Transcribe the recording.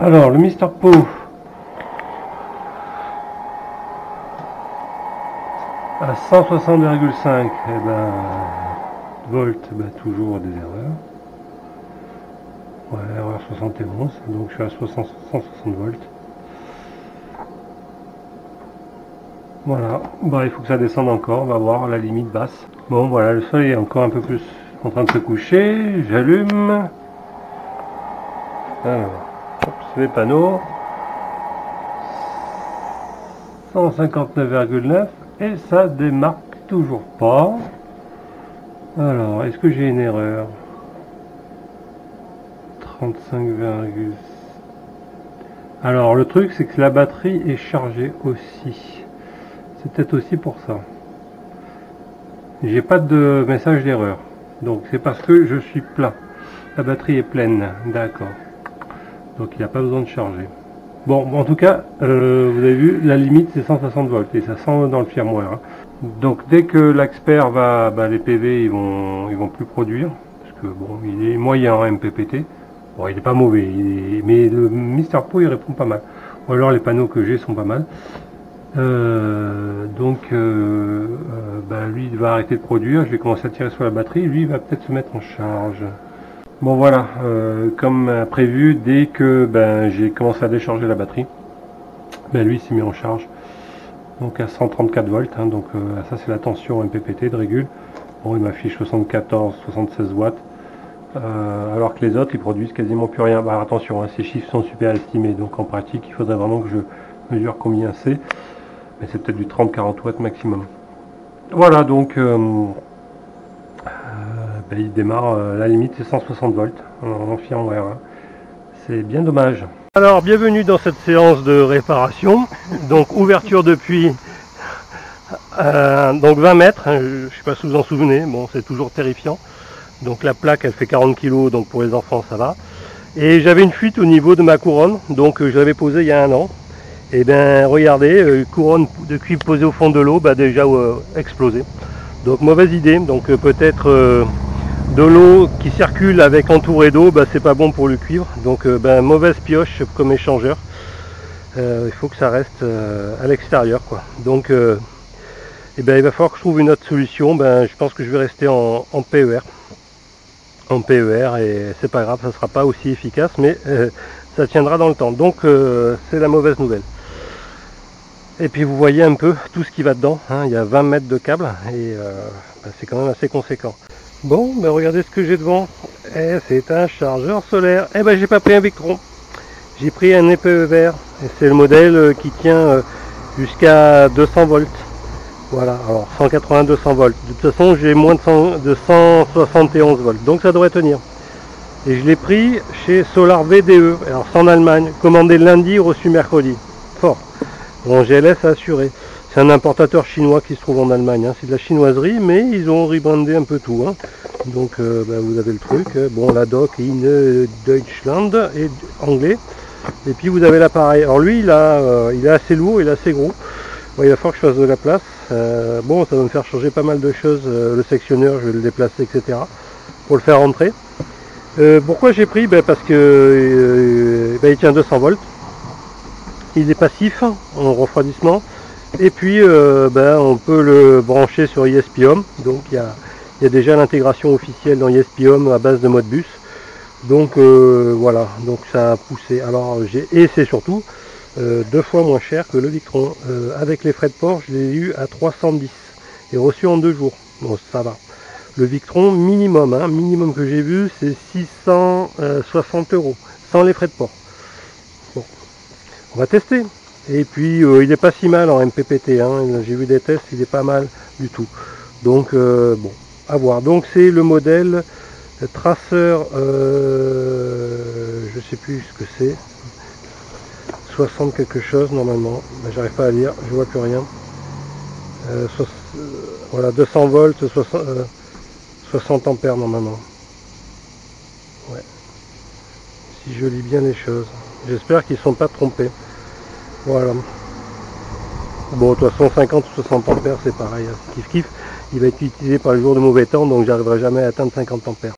Alors le Mister Po à 160,5 volts, toujours des erreurs. Ouais, erreur 71, donc je suis à 160 volts. Voilà, il faut que ça descende encore, on va voir la limite basse. Bon voilà, le soleil est encore un peu plus en train de se coucher, j'allume. Alors, les panneaux. 159,9 et ça démarque toujours pas. Alors, est-ce que j'ai une erreur? 35, alors le truc c'est que la batterie est chargée aussi. C'est peut-être aussi pour ça. J'ai pas de message d'erreur. Donc c'est parce que je suis plat. La batterie est pleine. D'accord. Donc il n'y a pas besoin de charger. Bon, en tout cas, vous avez vu, la limite c'est 160 volts et ça sent dans le firmware. Donc dès que l'expert va, les PV ils vont plus produire, parce que bon, il est moyen en MPPT. Bon, il est pas mauvais, mais le Mister Po il répond pas mal. Ou alors les panneaux que j'ai sont pas mal. Lui il va arrêter de produire, je vais commencer à tirer sur la batterie, lui il va peut-être se mettre en charge. Bon voilà, comme prévu, dès que j'ai commencé à décharger la batterie, lui s'est mis en charge, donc à 134 volts, donc ça c'est la tension MPPT de régule. Bon, il m'affiche 74-76 watts, alors que les autres ils produisent quasiment plus rien. Attention, ces chiffres sont super estimés, donc en pratique il faudrait vraiment que je mesure combien c'est, mais c'est peut-être du 30-40 watts maximum. Voilà, donc il démarre, la limite c'est 160 volts en firmware, c'est bien dommage. Alors bienvenue dans cette séance de réparation. Donc ouverture de puits, donc 20 mètres, je ne sais pas si vous en souvenez, bon c'est toujours terrifiant. Donc la plaque elle fait 40 kg, donc pour les enfants ça va. Et j'avais une fuite au niveau de ma couronne, donc je l'avais posée il y a 1 an. Et bien regardez, couronne de cuivre posée au fond de l'eau, déjà explosée. Donc mauvaise idée, donc peut-être de l'eau qui circule avec entouré d'eau, c'est pas bon pour le cuivre. Donc mauvaise pioche comme échangeur. Il faut que ça reste à l'extérieur, quoi. Donc il va falloir que je trouve une autre solution. Je pense que je vais rester en PER. En PER, et c'est pas grave, ça sera pas aussi efficace, mais ça tiendra dans le temps. Donc c'est la mauvaise nouvelle. Et puis vous voyez un peu tout ce qui va dedans, il y a 20 mètres de câble et c'est quand même assez conséquent. Bon, regardez ce que j'ai devant, c'est un chargeur solaire. J'ai pas pris un Victron, j'ai pris un EPER, et c'est le modèle qui tient jusqu'à 200 volts. Voilà, alors 180-200 volts. De toute façon j'ai moins de 171 volts, donc ça devrait tenir. Et je l'ai pris chez Solar VDE, alors c'est en Allemagne, commandé lundi, reçu mercredi. Fort. Bon, GLS a assuré. C'est un importateur chinois qui se trouve en Allemagne. C'est de la chinoiserie, mais ils ont rebrandé un peu tout. Donc vous avez le truc. Bon, la doc in Deutschland et anglais. Et puis vous avez l'appareil. Alors lui, il est assez lourd, il est assez gros. Bon, il va falloir que je fasse de la place. Bon, ça va me faire changer pas mal de choses. Le sectionneur, je vais le déplacer, etc. pour le faire rentrer. Pourquoi j'ai pris? Parce que il tient 200 volts. Il est passif en refroidissement et puis on peut le brancher sur ESP-HOME, donc il y a déjà l'intégration officielle dans ESP-HOME à base de Modbus, donc voilà, donc ça a poussé. Alors et c'est surtout 2 fois moins cher que le Victron, avec les frais de port je l'ai eu à 310 et reçu en 2 jours, bon ça va. Le Victron minimum, minimum que j'ai vu c'est 660 € sans les frais de port. Bon. On va tester. Et puis il n'est pas si mal en MPPT, j'ai vu des tests, il est pas mal du tout. Donc bon, à voir. Donc c'est le modèle Tracer, je sais plus ce que c'est, 60 quelque chose normalement, j'arrive pas à lire, je vois plus rien. Voilà, 200 volts, 60 ampères normalement. Ouais. Si je lis bien les choses. J'espère qu'ils ne sont pas trompés. Voilà. Bon, de toute façon, 50 ou 60 ampères, c'est pareil. Kiff kiff. Il va être utilisé par le jour de mauvais temps, donc j'arriverai jamais à atteindre 50 ampères.